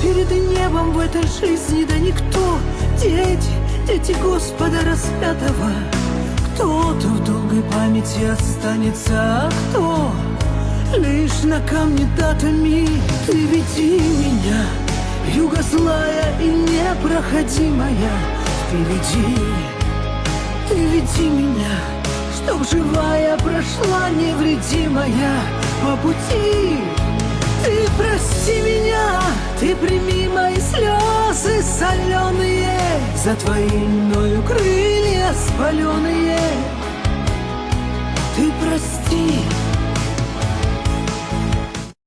перед небом в этой жизни, да никто. Дети, дети Господа распятого. Кто-то в долгой памяти останется, а кто лишь на камне датами. Ты веди меня, вьюга злая и непроходимая, впереди. Ты веди меня, чтоб живая прошла невредимая по пути. Ты прости меня, ты прими мои слезы соленые, за твои мною крылья спаленные. Ты прости.